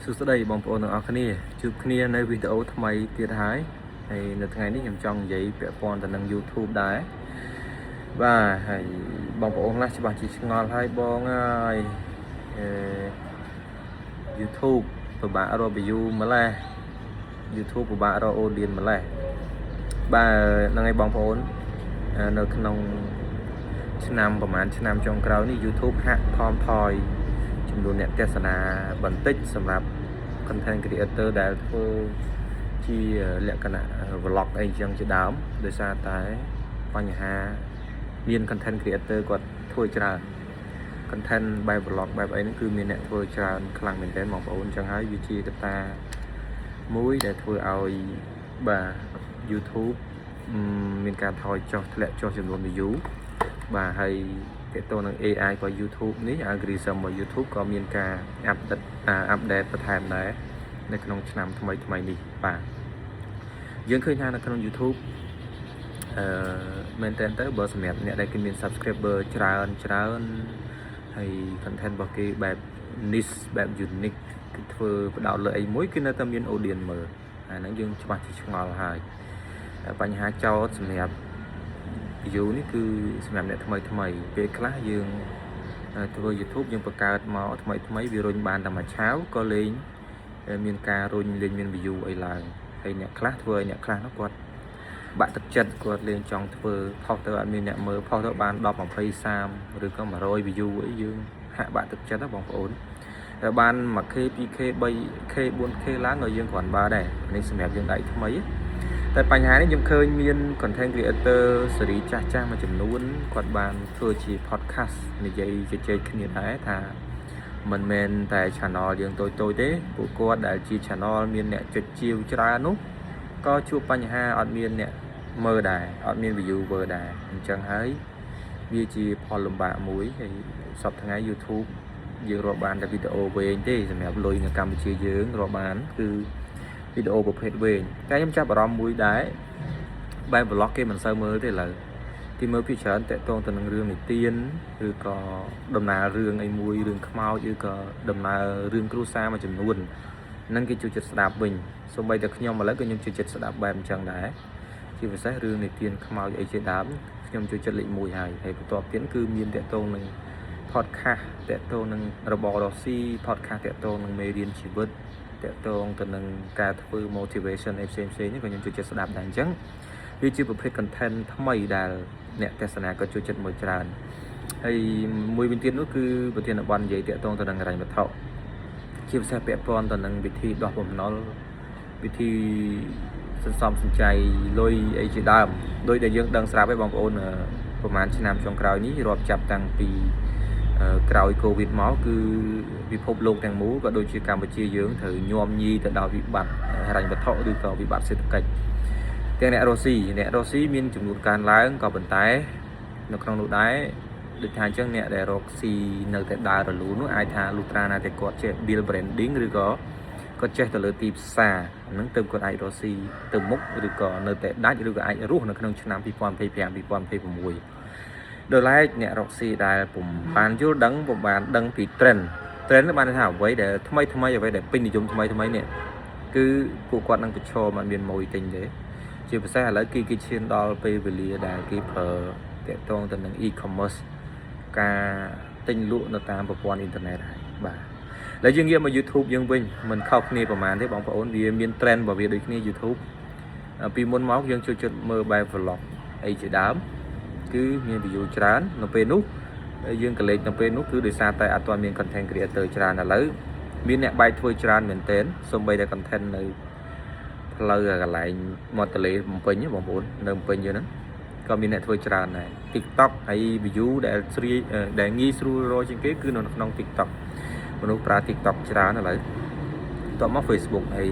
សួស្តីបងប្អូនទាំងអស់គ្នាជួបគ្នានៅវីដេអូថ្មីទៀតហើយហើយនៅថ្ងៃនេះខ្ញុំចង់និយាយពាក់ព័ន្ធទៅនឹង YouTube ដែរបាទហើយបងប្អូនខ្លះច្បាស់ជាឆ្ងល់ហើយបងហើយ YouTube ពិបាករក view ម្ល៉េះ YouTube ពិបាករក audience ម្ល៉េះបាទហ្នឹងហើយបងប្អូននៅក្នុងឆ្នាំប្រហែលឆ្នាំចុងក្រោយនេះ YouTube ហាក់ថមថយចំនួនអ្នកទស្សនាបន្តិចសម្រាប់ content creator ដែលធ្វើជាលក្ខណៈ vlog អីចឹងជាដើមដោយសារតែបញ្ហាមាន content creator គាត់ធ្វើច្រើន content បែប vlog បែបអីហ្នឹងគឺមានអ្នកធ្វើច្រើនខ្លាំងមែនទែនបងប្អូនចឹងហើយវាជាកត្តាមួយដែលធ្វើឲ្យបាទ YouTube មានការថយចុះធ្លាក់ចុះចំនួន view បាទហើយតើតើនឹង AI របស់ YouTube នេះ algorithm របស់ YouTube ក៏មានការអាប់ដេតបន្ថែមដែរនៅក្នុងឆ្នាំថ្មីនេះបាទយើងឃើញថានៅក្នុង YouTube មែនតើទៅបើសម្រាប់អ្នកដែលគេមាន subscriber ច្រើនហើយ content របស់គេបែប niche បែប unique គឺធ្វើបដោតលើអីមួយគឺនៅតែមាន audience មើលអាហ្នឹងយើងច្បាស់ជាឆ្ងល់ហើយបញ្ហាចោតសម្រាប់ view នេះគឺសម្រាប់អ្នកថ្មីពេលខ្លះយើងធ្វើ YouTube យើងបង្កើតមកថ្មីវារុញបានតែមួយឆាវក៏លេងមានការរុញលេងមាន view អីឡើងហើយអ្នកខ្លះធ្វើឲ្យអ្នកខ្លះនោះគាត់បាក់ទឹកចិត្តគាត់លេងចង់ធ្វើផុសទៅអត់មានអ្នកមើលផុសទៅបាន10 20 30ឬក៏100 view អីយើងហាក់បាក់ទឹកចិត្តណាបងប្អូនតែបាន 1k 2k 3k 4k ឡើងក៏យើងគ្រាន់បើដែរនេះសម្រាប់យើងដៃថ្មីតែបញ្ហានេះខ្ញុំឃើញមាន content creator ស៊េរីចាស់មួយចំនួនគាត់បានធ្វើជា podcast និយាយជជែកគ្នាដែរថាមិនមែនតែ channel យើងតូចទេពួកគាត់ដែលជា channel មានអ្នកចុចជាវច្រើននោះក៏ជួបបញ្ហាអត់មានអ្នកមើលដែរអត់មាន viewer ដែរអញ្ចឹងហើយវាជាផលលំបាកមួយហើយសប្តាហ៍ថ្ងៃ YouTube យើងរកបានតែវីដេអូវែងទេសម្រាប់លុយនៅកម្ពុជាយើងរកបានគឺវីដេអូប្រភេទវែងតែខ្ញុំចាប់អារម្មណ៍មួយដែរបែប vlog គេមិនសូវមើលទេឥឡូវគេមើលពីច្រើនតាក់ទងទៅនឹងរឿងនិទានឬក៏ដំណើររឿងអីមួយរឿងខ្មោចឬក៏ដំណើររឿងគ្រួសារមួយចំនួនហ្នឹងគេចូលចិត្តស្ដាប់វិញសូម្បីតែខ្ញុំឥឡូវក៏ខ្ញុំចូលចិត្តស្ដាប់បែបអញ្ចឹងដែរជាពិសេសរឿងនិទានខ្មោចអីជាដើមខ្ញុំចូលចិត្តលេខ1ហើយបន្ទាប់ទៀតគឺមានតាក់ទងនឹង podcast តាក់ទងនឹងរបររស់ស៊ី podcast តាក់ទងនឹងមេរៀនជីវិតតាក់ទងទៅនឹងការធ្វើ motivation ផ្សេងនេះក៏ខ្ញុំចូលចិត្តស្ដាប់ដែរអញ្ចឹងវាជាប្រភេទ content ថ្មីដែលអ្នកទស្សនាក៏ចូលចិត្តមើលច្រើនហើយមួយវិញទៀតនោះគឺប្រធានបទនិយាយតាក់ទងទៅនឹងហិរញ្ញវត្ថុជាពិសេសពាក់ព័ន្ធទៅនឹងវិធីដោះបំណុលវិធីសន្សំសំចៃលុយអីជាដើមដោយដែលយើងដឹងស្រាប់ហើយបងប្អូនប្រហែលឆ្នាំចុងក្រោយនេះរាប់ចាប់តាំងពីក្រោយ COVID មកគឺពិភពលោកទាំងមូលក៏ដូចជាកម្ពុជាយើងត្រូវញោមញីទៅដល់វិបត្តិហិរញ្ញវត្ថុឬក៏វិបត្តិសេដ្ឋកិច្ចទាំងអ្នករស់ស៊ីមានចំនួនកើនឡើងក៏ប៉ុន្តែនៅក្នុងនោះដែរដូចថាអញ្ចឹងអ្នកដែលរកស៊ីនៅតែដើររលូននោះអាចថាលុះត្រាណាតែគាត់ចេះ build branding ឬក៏គាត់ចេះទៅលើទីផ្សារហ្នឹងទៅគាត់អាចរកស៊ីទៅមុខឬក៏នៅតែដាច់ឬក៏អាចរស់នៅក្នុងឆ្នាំ2025 2026ដោយឡែកអ្នករកស៊ីដែលពុំបានយល់ដឹងពុំបានដឹងពី trend បានថាអ្វីដែលថ្មីអ្វីដែលពេញនិយមថ្មីនេះគឺពួកគាត់នឹងប្រឈមអត់មានម៉ួយទិញទេជាពិសេសឥឡូវគេឈានដល់ពេលវេលាដែលគេប្រើតាក់ទងទៅនឹង e-commerce ការទិញលក់នៅតាមប្រព័ន្ធអ៊ីនធឺណិតហើយបាទឥឡូវយើងងាកមក YouTube យើងវិញមិនខុសគ្នាប្រហែលទេបងប្អូនវាមាន trend របស់វាដូចគ្នា YouTube ពីមុនមកយើងចូលចិត្តមើលបែប vlog អីជាដើមគឺមាន view ច្រើននៅពេលនោះយើងក៏លេចនៅពេលនោះគឺដោយសារតែអត់ទាន់មាន content creator ច្រើនឥឡូវមានអ្នកបែកធ្វើច្រើនមែនទែនសូម្បីតែ content នៅផ្លូវកន្លែងមាត់ទន្លេបំពេញបងប្អូននៅបំពេញយើងហ្នឹងក៏មានអ្នកធ្វើច្រើនដែរ TikTok ហើយ view ដែលងាយស្រួលរកជាងគេគឺនៅក្នុង TikTok មនុស្សប្រើ TikTok ច្រើនឥឡូវបន្ទាប់មក Facebook ហើយ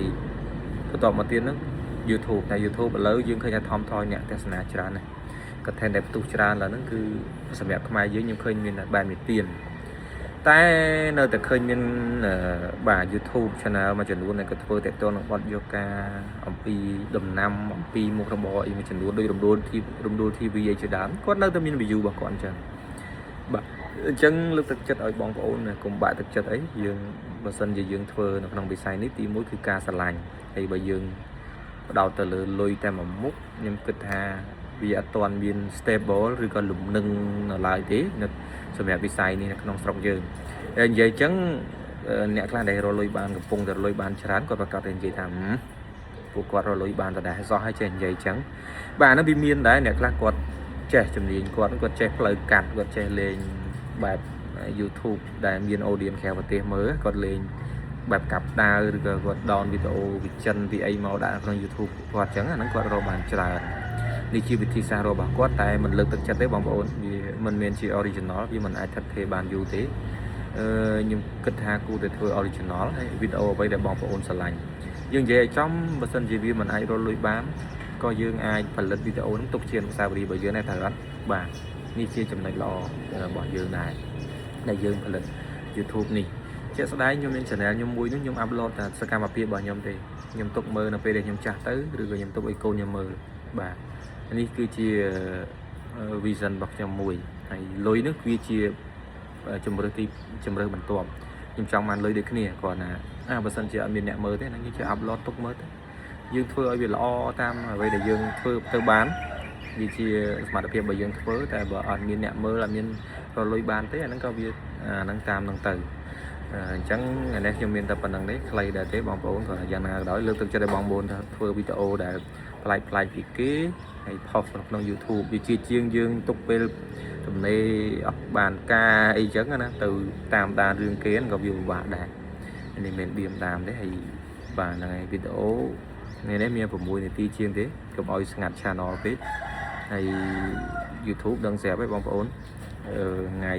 បន្ទាប់មកទៀតហ្នឹង YouTube តែ YouTube ឥឡូវយើងឃើញថាថមថយអ្នកទស្សនាច្រើនណាស់ content ដែលផ្ទុះច្រើនឡើយហ្នឹងគឺសម្រាប់ខ្មែរយើងខ្ញុំឃើញមានបែបនិទានតែនៅតែឃើញមានបាទ YouTube channel មួយចំនួនដែលគាត់ធ្វើតាក់ទងនឹងបទយកការអំពីដំណាំអំពីមុខរបរអីមួយចំនួនដូចរំដួល TV អីជាដើមគាត់នៅតែមាន view របស់គាត់អញ្ចឹងបាទអញ្ចឹងលើកទឹកចិត្តឲ្យបងប្អូនកុំបាក់ទឹកចិត្តអីយើង បើសិនជាយើងធ្វើនៅក្នុងវិស័យនេះទីមួយគឺការស្រឡាញ់ហើយបើយើងបដោតទៅលើលុយតែមួយមុខខ្ញុំគិតថាវាអត់ទាន់មាន stable ឬក៏លំនឹងនៅឡើយទេនៅសម្រាប់វិស័យនេះនៅក្នុងស្រុកយើងហើយនិយាយអញ្ចឹងអ្នកខ្លះដែលរលុយបានកំពុងតែរលុយបានច្រើនគាត់ប្រកាសតែនិយាយថាពួកគាត់រលុយបានតែដែរសោះហើយចេះនិយាយអញ្ចឹងបាទហ្នឹងវាមានដែរអ្នកខ្លះគាត់ចេះជំនាញគាត់ចេះផ្លូវកាត់គាត់ចេះលេងបែប YouTube ដែលមាន audience ក្រៅប្រទេសមើលគាត់លេងបែបកាប់ដាវឬក៏គាត់ down វីដេអូវិចិត្រពីអីមកដាក់ក្នុង YouTube គាត់អញ្ចឹងអាហ្នឹងគាត់រកបានច្រើននេះជាវិធីសាស្ត្ររបស់គាត់តែមិនលើកទឹកចិត្តទេបងប្អូនវាមិនមែនជា original វាមិនអាចថិតថេរបានយូរទេខ្ញុំគិតថាគួរតែធ្វើ original ហើយវីដេអូអ្វីដែលបងប្អូនស្រឡាញ់យើងនិយាយឲ្យចំបើសិនជាវាមិនអាចរកលុយបានក៏យើងអាចផលិតវីដេអូនឹងទុកជាអនុស្សាវរីយ៍របស់យើងដែរត្រូវអត់បាទនេះជាចំណុចល្អរបស់យើងដែរដែលយើងផលិត YouTube នេះជាក់ស្ដែងខ្ញុំមាន channel ខ្ញុំមួយនោះខ្ញុំ upload តែសកម្មភាពរបស់ខ្ញុំទេខ្ញុំទុកមើលនៅពេលដែលខ្ញុំចាស់ទៅឬក៏ខ្ញុំទុកឲ្យកូនខ្ញុំមើលបាទនេះគឺជា vision របស់ខ្ញុំមួយហើយលុយនោះវាជាជំរើសបន្ទាប់ខ្ញុំចង់បានលុយដូចគ្នាគ្រាន់តែបើសិនជាអត់មានអ្នកមើលទេហ្នឹងយើងជា upload ទុកមើលទៅយើងធ្វើឲ្យវាល្អតាមអ្វីដែលយើងធ្វើទៅបានវាជាសមត្ថភាពរបស់យើងធ្វើតែបើអត់មានអ្នកមើលអត់មានរលុយបានទេអាហ្នឹងក៏វាអាហ្នឹងតាមហ្នឹងទៅអញ្ចឹងអានេះខ្ញុំមានតែប៉ុណ្្នឹងទេខ្លីដែរទេបងប្អូនក៏យ៉ាងណាក៏ដោយលើកទឹកចិត្តឲ្យបងប្អូនធ្វើវីដេអូដែលប្លែកពីគេហើយផុសក្នុង YouTube វាជាជាងយើងទុកពេលទំនេរអត់បានការអីចឹងណាទៅតាមដានរឿងគេក៏វាពិបាកដែរនេះមិនបៀមតាមទេហើយបាទហ្នឹងហើយវីដេអូនេះមាន6នាទីជាងទេកុំឲ្យស្ងាត់ channel ពេកហើយ YouTube ដឹងស្រាប់ហើយបងប្អូនថ្ងៃ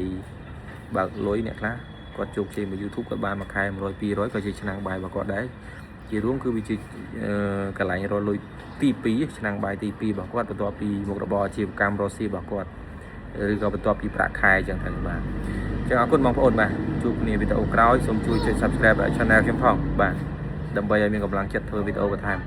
បើកលុយអ្នកខ្លះគាត់ជោគជ័យមក YouTube គាត់បានមួយខែ100 200ក៏ជាឆ្នាំងបាយរបស់គាត់ដែរជារួមគឺវាជាកន្លែងរកលុយទី2ឆ្នាំងបាយទី2របស់គាត់បន្ទាប់ពីមុខរបរអាជីវកម្មរកស៊ីរបស់គាត់ឬក៏បន្ទាប់ពីប្រាក់ខែចឹងទៅបាទចឹងអរគុណបងប្អូនបាទជួបគ្នាវីដេអូក្រោយសូមជួយចុច Subscribe ដល់ Channel ខ្ញុំផងបាទដើម្បីឲ្យមានកម្លាំងចិត្តធ្វើវីដេអូបន្ថែម